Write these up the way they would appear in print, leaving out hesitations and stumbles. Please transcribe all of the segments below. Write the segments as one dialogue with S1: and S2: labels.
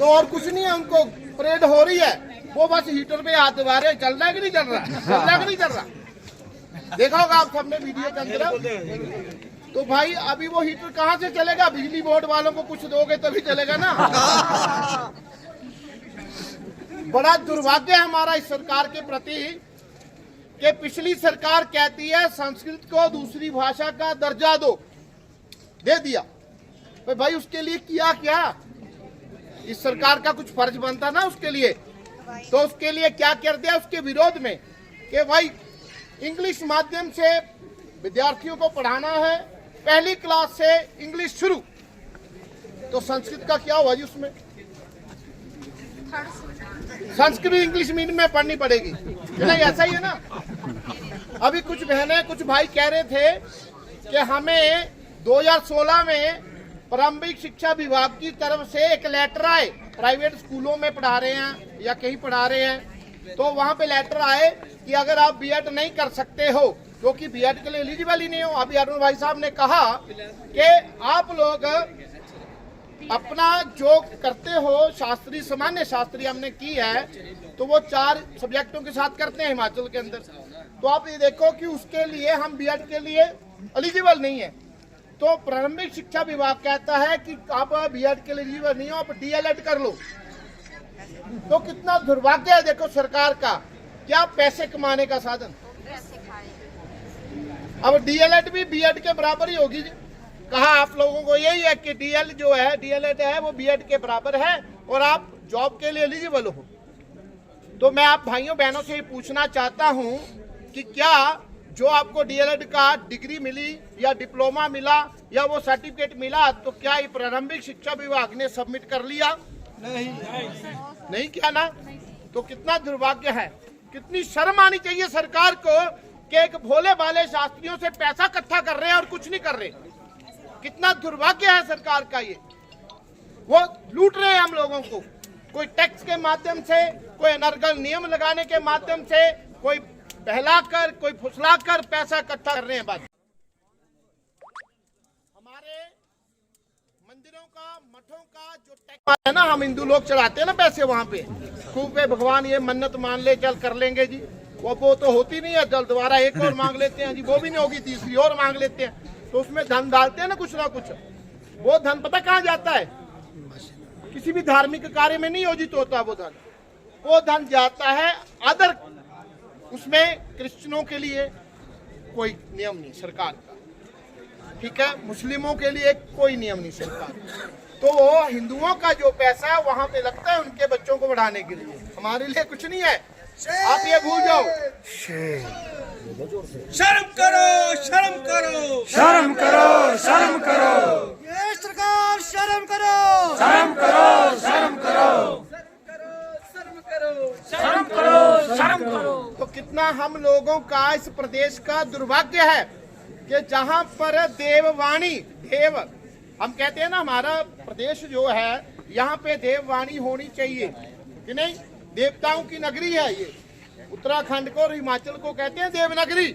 S1: तो और कुछ नहीं है, उनको परेड हो रही है, वो बस हीटर पे हाथ दबा रहे, चल रहा है कि नहीं चल रहा, चल रहा है कि नहीं चल रहा, देखा होगा आप सबने वीडियो के अंदर। तो भाई अभी वो हीटर कहाँ से चलेगा, बिजली बोर्ड वालों को कुछ दोगे तभी चलेगा ना। बड़ा दुर्भाग्य है हमारा इस सरकार के प्रति कि पिछली सरकार कहती है संस्कृत को दूसरी भाषा का दर्जा दो, दे दिया, तो भाई उसके लिए किया क्या, इस सरकार का कुछ फर्ज बनता ना उसके लिए, तो उसके लिए क्या कर दिया उसके विरोध में कि भाई इंग्लिश माध्यम से विद्यार्थियों को पढ़ाना है, पहली क्लास से इंग्लिश शुरू, तो संस्कृत का क्या हुआ जी, उसमें संस्कृत इंग्लिश मीडियम में पढ़नी पड़ेगी, नहीं ऐसा ही है ना। अभी कुछ बहनें कुछ भाई कह रहे थे कि हमें 2016 में प्रारंभिक शिक्षा विभाग की तरफ से एक लेटर आए, प्राइवेट स्कूलों में पढ़ा रहे हैं या कहीं पढ़ा रहे हैं, तो वहां पे लेटर आए कि अगर आप बीएड नहीं कर सकते हो क्योंकि बीएड के लिए एलिजिबल ही नहीं हो। अभी अरुण भाई साहब ने कहा कि आप लोग अपना जो करते हो शास्त्रीय सामान्य शास्त्री हमने की है तो वो 4 सब्जेक्टों के साथ करते हैं हिमाचल के अंदर, तो आप ये देखो कि उसके लिए हम बीएड के लिए एलिजिबल नहीं है, तो प्रारंभिक शिक्षा विभाग कहता है कि आप बीएड के लिए एलिजिबल नहीं हो, आप डीएलएड कर लो। तो कितना दुर्भाग्य है देखो सरकार का, क्या पैसे कमाने का साधन। अब डीएलएड भी बीएड के बराबर ही होगी, कहा आप लोगों को यही है कि डीएलएड है वो बीएड के बराबर है और आप जॉब के लिए एलिजिबल हो। तो मैं आप भाइयों बहनों से पूछना चाहता हूं कि क्या जो आपको डीएलएड का डिग्री मिली या डिप्लोमा मिला या वो सर्टिफिकेट मिला, तो क्या ये प्रारंभिक शिक्षा विभाग ने सबमिट कर लिया? नहीं किया ना। तो कितना दुर्भाग्य है, कितनी शर्म आनी चाहिए सरकार को कि एक भोले भाले शास्त्रियों से पैसा इकट्ठा कर रहे हैं और कुछ नहीं कर रहे। कितना दुर्भाग्य है सरकार का, ये वो लूट रहे हैं हम लोगों को, कोई टैक्स के माध्यम से, कोई अनर्गल नियम लगाने के माध्यम से, कोई बहलाकर कोई फुसलाकर पैसा इकट्ठा कर रहे हैं। बस हमारे मंदिरों का मठों का जो टैक्स है ना, हम हिंदू लोग चढ़ाते हैं ना पैसे वहां पे खूब पे, भगवान ये मन्नत मान ले चल कर लेंगे जी, वो तो होती नहीं है, जल दोबारा एक और मांग लेते हैं जी, वो भी नहीं होगी, तीसरी और मांग लेते हैं, तो उसमें धन डालते हैं ना कुछ, वो धन पता कहाँ जाता है, किसी भी धार्मिक कार्य में नहीं योजित होता वो धन जाता है अदर, उसमें क्रिश्चियनों के लिए कोई नियम नहीं सरकार का, ठीक है, मुस्लिमों के लिए कोई नियम नहीं सरकार, तो वो हिंदुओं का जो पैसा है वहां पे लगता है उनके बच्चों को बढ़ाने के लिए, हमारे लिए कुछ नहीं है, आप ये भूल जाओ।
S2: शर्म करो, शर्म करो,
S3: शर्म करो, शर्म करो,
S2: ये सरकार शर्म करो,
S3: शर्म करो, शर्म करो,
S2: शर्म करो,
S3: शर्म करो, शर्म करो।
S1: तो कितना हम लोगों का इस प्रदेश का दुर्भाग्य है कि जहां पर देववाणी, देव हम कहते हैं ना, हमारा प्रदेश जो है यहाँ पे देववाणी होनी चाहिए कि नहीं, देवताओं की नगरी है ये, उत्तराखंड को और हिमाचल को कहते हैं देवनगरी।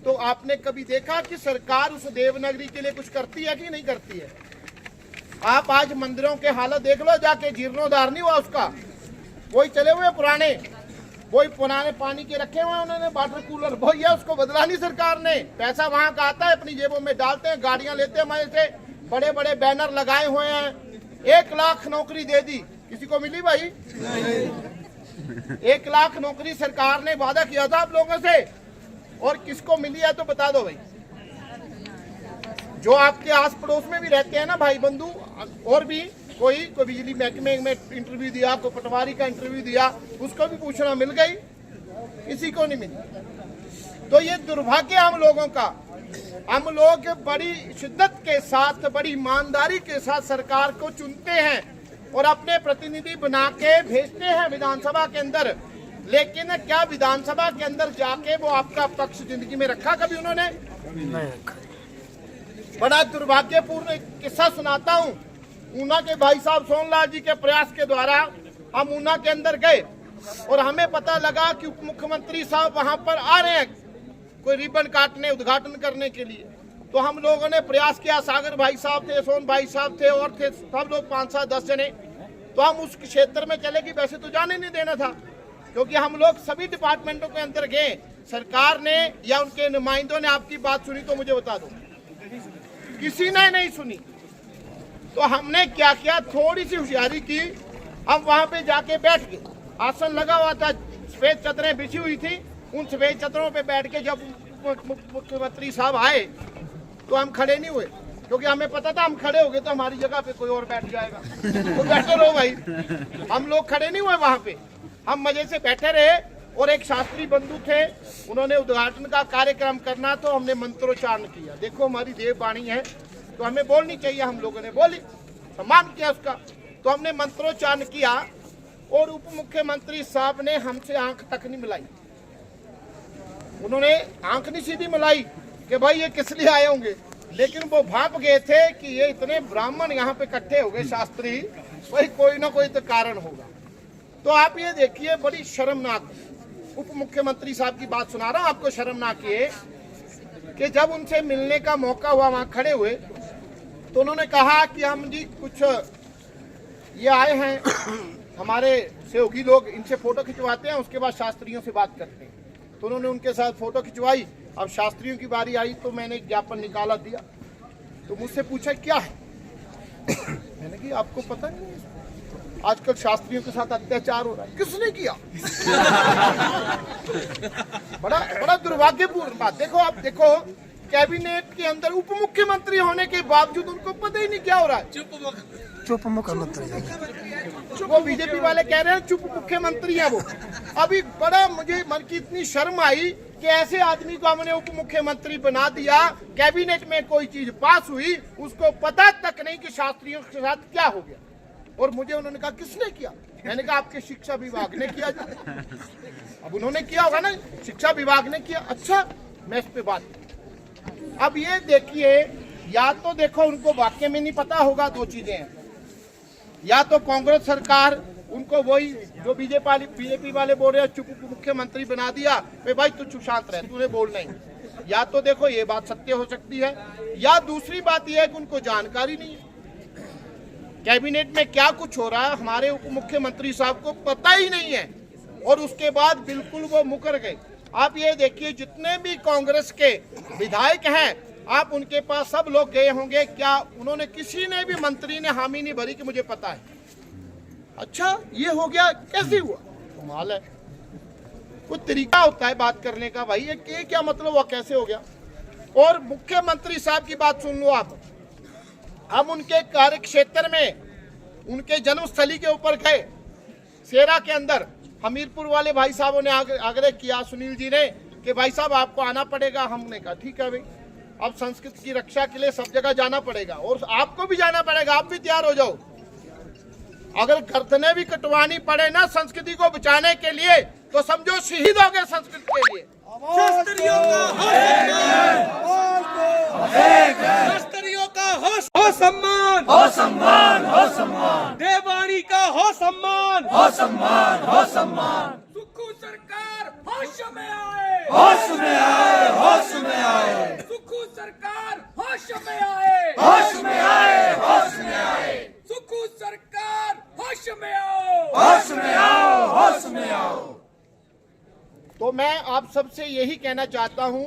S1: तो आपने कभी देखा कि सरकार उस देवनगरी के लिए कुछ करती है कि नहीं करती है? आप आज मंदिरों के हालत देख लो जाके, जीर्णोद्धार नहीं हुआ उसका, वही चले हुए पुराने, वही पुराने पानी के रखे हुए उन्होंने वाटर कूलर, वही है, उसको बदला नहीं सरकार ने, पैसा वहां का आता है अपनी जेबों में डालते हैं, गाड़ियां लेते हैं हमारे से, बड़े बड़े बैनर लगाए हुए हैं, 1 लाख नौकरी दे दी, किसी को मिली भाई? 1 लाख नौकरी सरकार ने वादा किया था आप लोगों से, और किसको मिली है तो बता दो भाई। जो आपके आस पड़ोस में भी रहते हैं ना भाई बंधु, और भी कोई बिजली महकमे में इंटरव्यू दिया, कोई पटवारी का इंटरव्यू दिया, उसको भी पूछना मिल गई, किसी को नहीं मिली। तो ये दुर्भाग्य हम लोगों का, हम लोग बड़ी शिद्दत के साथ, बड़ी ईमानदारी के साथ सरकार को चुनते हैं और अपने प्रतिनिधि बना के भेजते हैं विधानसभा के अंदर, लेकिन क्या विधानसभा के अंदर जाके वो आपका पक्ष जिंदगी में रखा कभी उन्होंने? बड़ा दुर्भाग्यपूर्ण किस्सा सुनाता हूँ। ऊना के भाई साहब सोनलाल जी के प्रयास के द्वारा हम ऊना के अंदर गए और हमें पता लगा कि उप मुख्यमंत्री साहब वहां पर आ रहे हैं कोई रिबन काटने, उद्घाटन करने के लिए। तो हम लोगों ने प्रयास किया, सागर भाई साहब थे, सोन भाई साहब थे और थे सब लोग 5-7-10 जने, तो हम उस क्षेत्र में चले कि वैसे तो जाने नहीं देना था, क्योंकि हम लोग सभी डिपार्टमेंटों के अंदर गए। सरकार ने या उनके नुमाइंदों ने आपकी बात सुनी तो मुझे बता दो, किसी ने नहीं सुनी। तो हमने क्या किया, थोड़ी सी होशियारी की, हम वहां पे जाके बैठ गए। आसन लगा हुआ था, सफेद चादरें बिछी हुई थी, उन सफेद चादरों पे बैठ के जब मुख्यमंत्री साहब आए तो हम खड़े नहीं हुए, क्योंकि हमें पता था हम खड़े हो गए तो हमारी जगह पे कोई और बैठ जाएगा। तो बैठे रहो भाई, हम लोग खड़े नहीं हुए वहां पे, हम मजे से बैठे रहे। और एक शास्त्री बंधु थे, उन्होंने उद्घाटन का कार्यक्रम करना, तो हमने मंत्रोच्चारण किया। देखो हमारी देववाणी है तो हमें बोलनी चाहिए, हम लोगों ने बोली, सम्मान किया उसका। तो हमने मंत्रोच्चारण किया और उप मुख्यमंत्री साहब ने हमसे आंख तक नहीं मिलाई। उन्होंने आंख नहीं सीधी मिलाई कि भाई ये किस लिए आए होंगे, लेकिन वो भाप गए थे कि ये इतने ब्राह्मण यहाँ पे इकट्ठे हो गए शास्त्री, भाई कोई ना कोई तो कारण होगा। तो आप ये देखिए, बड़ी शर्मनाक, उप मुख्यमंत्री साहब की बात सुना रहा हूं आपको, शर्मनाक ये कि जब उनसे मिलने का मौका हुआ, वहां खड़े हुए, तो उन्होंने कहा कि हम जी कुछ ये आए हैं हमारे सहयोगी लोग, इनसे फोटो खिंचवाते हैं, उसके बाद शास्त्रियों से बात करते हैं। तो उन्होंने उनके साथ फोटो खिंचवाई। अब शास्त्रियों की बारी आई तो मैंने ज्ञापन निकाला, दिया। तो मुझसे पूछा क्या है, मैंने कहा आपको पता नहीं है आजकल शास्त्रियों के साथ अत्याचार हो रहा है। किसने किया? बड़ा दुर्भाग्यपूर्ण बात। देखो आप देखो, कैबिनेट के अंदर उप मुख्यमंत्री होने के बावजूद उनको पता ही नहीं क्या हो रहा है।
S4: चुप मुख्यमंत्री,
S1: वो बीजेपी वाले कह रहे हैं चुप मुख्यमंत्री है वो। अभी बड़ा मुझे मन की इतनी शर्म आई कि ऐसे आदमी को हमने उप मुख्यमंत्री बना दिया, कैबिनेट में कोई चीज पास हुई, उसको पता तक नहीं कि शास्त्रियों के साथ क्या हो गया। और मुझे उन्होंने कहा किसने किया, मैंने कहा आपके शिक्षा विभाग ने किया। अब उन्होंने किया होगा ना, शिक्षा विभाग ने किया। अच्छा, मैं इस पे बात, अब ये देखिए, या तो देखो उनको वाकई में नहीं पता होगा, दो चीजें हैं, या तो कांग्रेस सरकार उनको वही जो बीजेपी वाले बोल रहे हैं चुप मुख्यमंत्री बना दिया, भाई तू चुप शांत रह, तूने बोलना ही। या तो देखो ये बात सत्य हो सकती है, या दूसरी बात यह है कि उनको जानकारी नहीं है कैबिनेट में क्या कुछ हो रहा है, हमारे उप मुख्यमंत्री साहब को पता ही नहीं है, और उसके बाद बिल्कुल वो मुकर गए। आप ये देखिए, जितने भी कांग्रेस के विधायक हैं, आप उनके पास सब लोग गए होंगे, क्या उन्होंने, किसी ने भी मंत्री ने हामी नहीं भरी कि मुझे पता है। अच्छा ये हो गया, कैसे हुआ, कमाल है। कोई तरीका होता है बात करने का भाई, ये क्या मतलब हुआ, कैसे हो गया। और मुख्यमंत्री साहब की बात सुन लो आप, हम उनके कार्य क्षेत्र में, उनके जन्मस्थली के ऊपर गए, सेरा के अंदर। हमीरपुर वाले भाई साहबों ने आग्रह किया, सुनील जी ने, कि भाई साहब आपको आना पड़ेगा। हमने कहा ठीक है भाई, अब संस्कृति की रक्षा के लिए सब जगह जाना पड़ेगा, और आपको भी जाना पड़ेगा, आप भी तैयार हो जाओ। अगर गर्दनें भी कटवानी पड़े ना संस्कृति को बचाने के लिए, तो समझो शहीद हो गए संस्कृति के लिए।
S2: शास्त्रियों का हो सम्मान,
S3: हो सम्मान, हो सम्मान,
S2: देववाणी का हो सम्मान,
S3: हो सम्मान, हो सम्मान।
S2: सुखू सरकार होश में आए,
S3: होश में आए, होश में आए,
S2: सुखू सरकार होश में आए,
S3: होश में आए, होश में आए,
S2: सुखू सरकार होश में आओ,
S3: होश में आओ, होश में आओ।
S1: तो मैं आप सबसे यही कहना चाहता हूं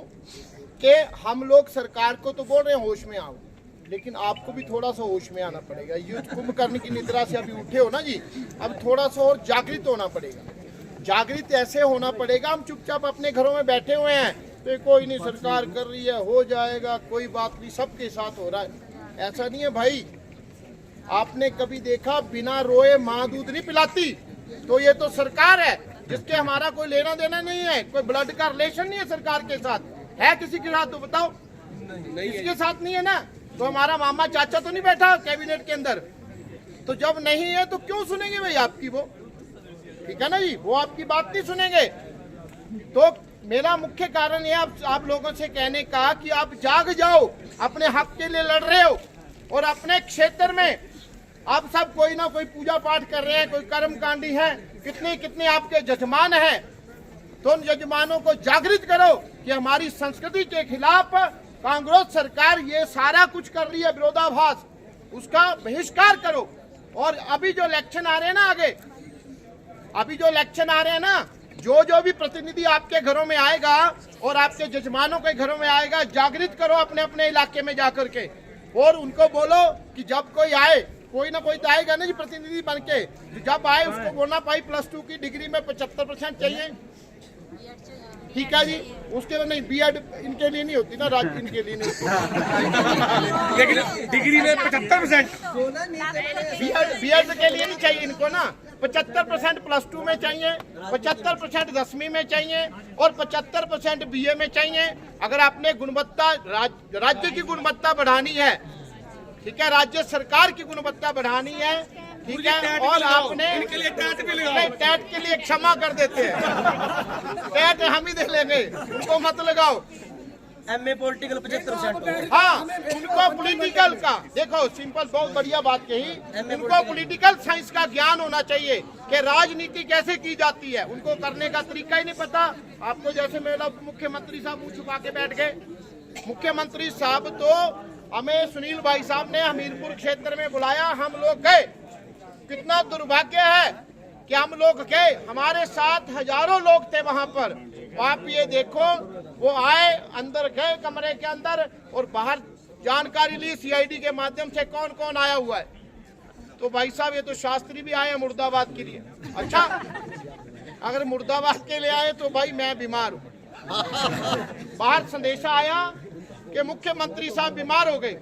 S1: कि हम लोग सरकार को तो बोल रहे हैं होश में आओ, लेकिन आपको भी थोड़ा सा होश में आना पड़ेगा। युद्ध कुंभकर्ण की निद्रा से अभी उठे हो ना जी, अब थोड़ा सा और जागृत होना पड़ेगा। जागृत ऐसे होना पड़ेगा, हम चुपचाप अपने घरों में बैठे हुए हैं तो कोई नहीं, सरकार कर रही है, हो जाएगा, कोई बात नहीं, सबके साथ हो रहा है। ऐसा नहीं है भाई। आपने कभी देखा बिना रोए माँ दूध नहीं पिलाती? तो ये तो सरकार है जिसके हमारा कोई लेना देना नहीं है, कोई ब्लड का रिलेशन नहीं है सरकार के साथ। है किसी के साथ तो बताओ, इसके साथ नहीं है ना। तो हमारा मामा चाचा तो नहीं बैठा कैबिनेट के अंदर, तो जब नहीं है तो क्यों सुनेंगे भाई आपकी वो, ठीक है ना जी, वो आपकी बात नहीं सुनेंगे। तो मेरा मुख्य कारण ये आप लोगों से कहने का कि आप जाग जाओ, अपने हक के लिए लड़ रहे हो, और अपने क्षेत्र में आप सब कोई ना कोई पूजा पाठ कर रहे हैं, कोई कर्मकांडी है, कितने कितने आपके जजमान हैं, तो उन जजमानों को जागृत करो कि हमारी संस्कृति के खिलाफ कांग्रेस सरकार ये सारा कुछ कर रही है, विरोधाभास, उसका बहिष्कार करो। और अभी जो इलेक्शन आ रहे हैं ना आगे, अभी जो इलेक्शन आ रहे हैं ना, जो भी प्रतिनिधि आपके घरों में आएगा और आपके जजमानों के घरों में आएगा, जागृत करो अपने अपने इलाके में जाकर के और उनको बोलो कि जब कोई आए, कोई ना कोई तो आएगा ना जी प्रतिनिधि बन के, जब आए उसको बोलना भाई +2 की डिग्री में 75% चाहिए, ठीक है जी। उसके बाद नहीं, बीएड इनके लिए नहीं होती ना, राज्य इनके लिए नहीं होती,
S2: लेकिन डिग्री में 75%।
S1: बीएड के लिए नहीं चाहिए इनको ना, 75% +2 में चाहिए, 75% 10वीं में चाहिए और 75% बीए में चाहिए। अगर आपने गुणवत्ता राज्य की गुणवत्ता बढ़ानी है, ठीक है, राज्य सरकार की गुणवत्ता बढ़ानी है, ठीक है, और आपने
S2: इनके लिए टैट भी लगाओ।
S1: नहीं, टैट के लिए क्षमा कर देते हैं, टैट हम ही दे लेंगे, उनको मत लगाओ।
S5: MA political 75%।
S1: हाँ, उनको पॉलिटिकल का, देखो सिंपल, बहुत बढ़िया बात कही, उनको पॉलिटिकल साइंस का ज्ञान होना चाहिए कि राजनीति कैसे की जाती है, उनको करने का तरीका ही नहीं पता। आपको जैसे मेरा मुख्यमंत्री साहब मुंह छुपा के बैठ गए, मुख्यमंत्री साहब तो हमें सुनील भाई साहब ने हमीरपुर क्षेत्र में बुलाया, हम लोग गए, कितना दुर्भाग्य है कि हम लोग गए, हमारे साथ हजारों लोग थे वहां पर। आप ये देखो, वो आए, अंदर गए कमरे के अंदर और बाहर जानकारी ली सीआईडी के माध्यम से कौन कौन आया हुआ है। तो भाई साहब ये तो शास्त्री भी आए हैं मुर्दाबाद के लिए। अच्छा, अगर मुर्दाबाद के लिए आए तो भाई मैं बीमार हूँ। बाहर संदेशा आया कि मुख्यमंत्री साहब बीमार हो गए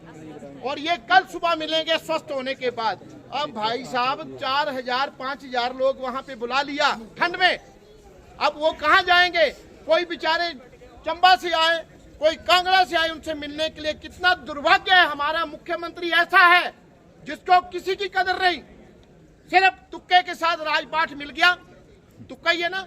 S1: और ये कल सुबह मिलेंगे स्वस्थ होने के बाद। अब भाई साहब 4000 5000 लोग वहां पे बुला लिया ठंड में, अब वो कहाँ जाएंगे? कोई बेचारे चंबा से आए, कोई कांगड़ा से आए उनसे मिलने के लिए। कितना दुर्भाग्य है, हमारा मुख्यमंत्री ऐसा है जिसको किसी की कदर नहीं, सिर्फ तुक्के के साथ राजपाट मिल गया। तुक्का ही है ना,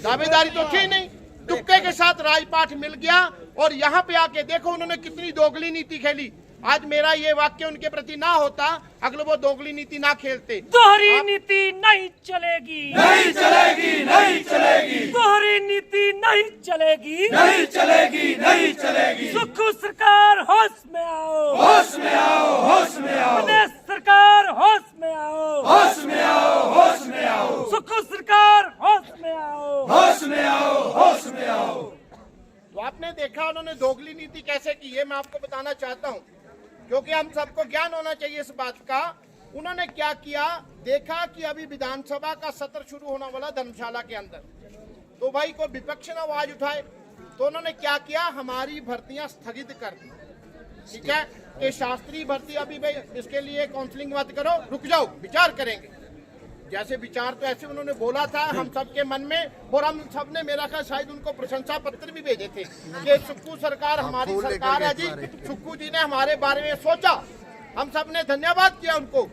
S1: दावेदारी तो थी नहीं, तुक्के के साथ राजपाट मिल गया। और यहाँ पे आके देखो उन्होंने कितनी दोगली नीति खेली। आज मेरा ये वाक्य उनके प्रति ना होता, अगले वो दोगली नीति ना खेलते।
S6: दोहरी नीति नहीं चलेगी,
S3: नहीं चलेगी, नहीं चलेगी,
S6: दोहरी नीति नहीं चलेगी,
S3: नहीं चलेगी, नहीं चलेगी।
S6: सुक्खू सरकार होश में आओ,
S3: होश में आओ, होश में आओ,
S6: प्रदेश सरकार होश में आओ,
S3: होश में आओ, होश में आओ,
S6: सुक्खू सरकार होश में आओ,
S3: होश में आओ, होश में आओ।
S1: तो आपने देखा उन्होंने दोगली नीति कैसे की है, मैं आपको बताना चाहता हूँ, क्योंकि हम सबको ज्ञान होना चाहिए इस बात का। उन्होंने क्या किया, देखा कि अभी विधानसभा का सत्र शुरू होने वाला धर्मशाला के अंदर, तो भाई को विपक्ष ने आवाज उठाए, तो उन्होंने क्या किया, हमारी भर्तियां स्थगित कर दी। ठीक है, कि शास्त्रीय भर्ती अभी भाई इसके लिए काउंसलिंग मत करो, रुक जाओ, विचार करेंगे। जैसे विचार तो ऐसे उन्होंने बोला था हम सबके मन में, और हम सबने मेरा ख्याल शायद उनको प्रशंसा पत्र भी भेजे थे कि सुक्खू सरकार हमारी सरकार है जी, सुक्खू जी ने हमारे बारे में सोचा। हम सबने धन्यवाद किया उनको,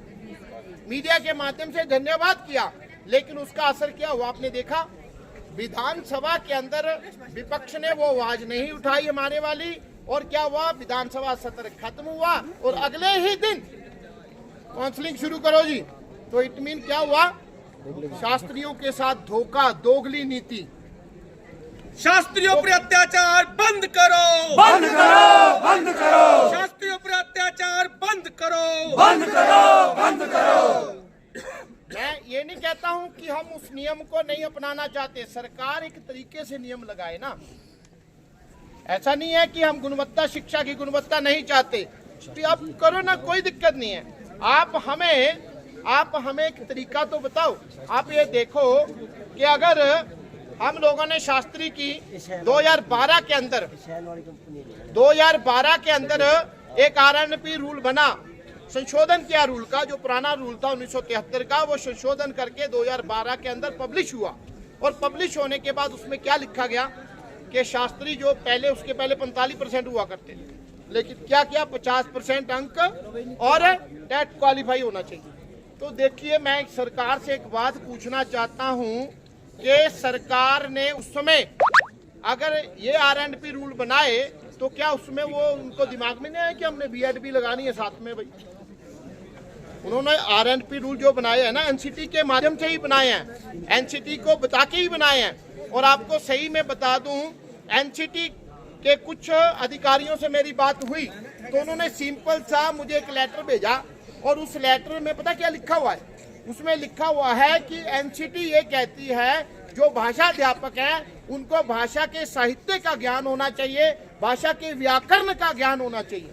S1: मीडिया के माध्यम से धन्यवाद किया, लेकिन उसका असर क्या हुआ आपने देखा। विधानसभा के अंदर विपक्ष ने वो आवाज नहीं उठाई हमारे वाली, और क्या हुआ, विधानसभा सत्र खत्म हुआ और अगले ही दिन काउंसलिंग शुरू करो जी। तो इट मीन क्या हुआ, शास्त्रियों के साथ धोखा, दोगली नीति।
S2: शास्त्रियों पर अत्याचार बंद करो,
S3: बंद करो, बंद करो,
S2: शास्त्रियों पर अत्याचार बंद करो,
S3: बंद करो, बंद करो।
S1: मैं ये नहीं कहता हूं कि हम उस नियम को नहीं अपनाना चाहते, सरकार एक तरीके से नियम लगाए ना, ऐसा नहीं है कि हम गुणवत्ता, शिक्षा की गुणवत्ता नहीं चाहते, तो आप करो ना, कोई दिक्कत नहीं है। आप हमें एक तरीका तो बताओ। आप ये देखो कि अगर हम लोगों ने शास्त्री की 2012 के अंदर एक RNP रूल बना, संशोधन किया रूल का, जो पुराना रूल था 1973 का, वो संशोधन करके 2012 के अंदर पब्लिश हुआ। और पब्लिश होने के बाद उसमें क्या लिखा गया कि शास्त्री जो पहले, उसके पहले 45% हुआ करते थे, लेकिन क्या किया, 50% अंक और टेट क्वालिफाई होना चाहिए। तो देखिए, मैं सरकार से एक बात पूछना चाहता हूं कि सरकार ने उस समय अगर ये RNP रूल बनाए, तो क्या उसमें वो उनको दिमाग में नहीं आया कि हमने BEd भी लगानी है साथ में? भाई उन्होंने RNP रूल जो बनाए हैं ना, NCT के माध्यम से ही बनाए हैं, NCT को बता के ही बनाए हैं। और आपको सही में बता दूं, NCT के कुछ अधिकारियों से मेरी बात हुई, तो उन्होंने सिंपल सा मुझे एक लेटर भेजा और उस लेटर में पता क्या लिखा हुआ है? उसमें लिखा हुआ है कि एनसीटी ये कहती है जो भाषा अध्यापक हैं उनको भाषा के साहित्य का ज्ञान होना चाहिए, भाषा के व्याकरण का ज्ञान होना चाहिए।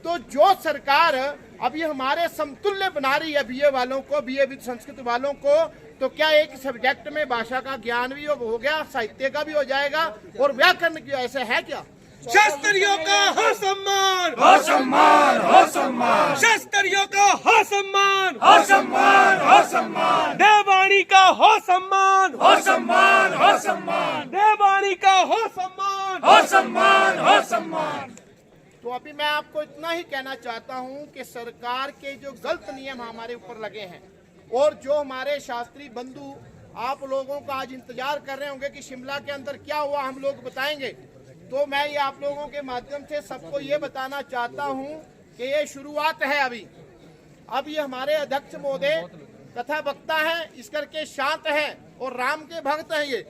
S1: तो जो सरकार अभी हमारे समतुल्य बना रही है बीए वालों को, बीए विद संस्कृत वालों को, तो क्या एक सब्जेक्ट में भाषा का ज्ञान भी हो गया, साहित्य का भी हो जाएगा और व्याकरण की? ऐसे है क्या?
S2: शास्त्रियों का हो सम्मान,
S3: हो सम्मान, हो सम्मान,
S2: शास्त्रियों का हो सम्मान,
S3: हो सम्मान, हो सम्मान,
S2: देवानी का हो सम्मान,
S3: हो सम्मान, हो सम्मान,
S2: देवानी का हो सम्मान,
S3: हो सम्मान, हो सम्मान।
S1: तो अभी मैं आपको इतना ही कहना चाहता हूं कि सरकार के जो गलत नियम हमारे ऊपर लगे हैं और जो हमारे शास्त्री बंधु आप लोगों का आज इंतजार कर रहे होंगे कि शिमला के अंदर क्या हुआ, हम लोग बताएंगे। तो मैं ये आप लोगों के माध्यम से सबको ये बताना चाहता हूं कि ये शुरुआत है। अब ये हमारे अध्यक्ष महोदय कथा वक्ता हैं, इस करके शांत हैं और राम के भक्त हैं। ये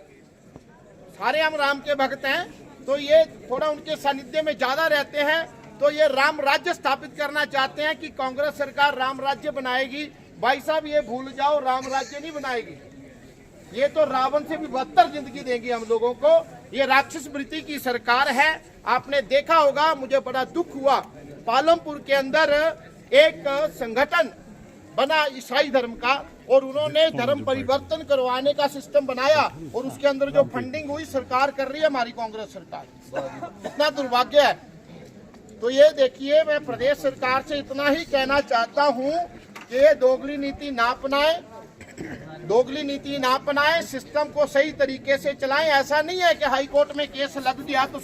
S1: सारे हम राम के भक्त हैं, तो ये थोड़ा उनके सानिध्य में ज्यादा रहते हैं। तो ये राम राज्य स्थापित करना चाहते हैं कि कांग्रेस सरकार राम राज्य बनाएगी। भाई साहब ये भूल जाओ, राम राज्य नहीं बनाएगी। ये तो रावण से भी बदतर जिंदगी देंगी हम लोगों को। ये राक्षस वृत्ति की सरकार है। आपने देखा होगा, मुझे बड़ा दुख हुआ, पालमपुर के अंदर एक संगठन बना ईसाई धर्म का और उन्होंने धर्म परिवर्तन करवाने का सिस्टम बनाया और उसके अंदर जो फंडिंग हुई सरकार कर रही है, हमारी कांग्रेस सरकार। इतना दुर्भाग्य है। तो ये देखिए, मैं प्रदेश सरकार से इतना ही कहना चाहता हूँ कि ये दोगली नीति ना अपनाए, दोगली नीति ना अपनाएं, सिस्टम को सही तरीके से चलाएं। ऐसा नहीं है कि हाई कोर्ट में केस लग गया तो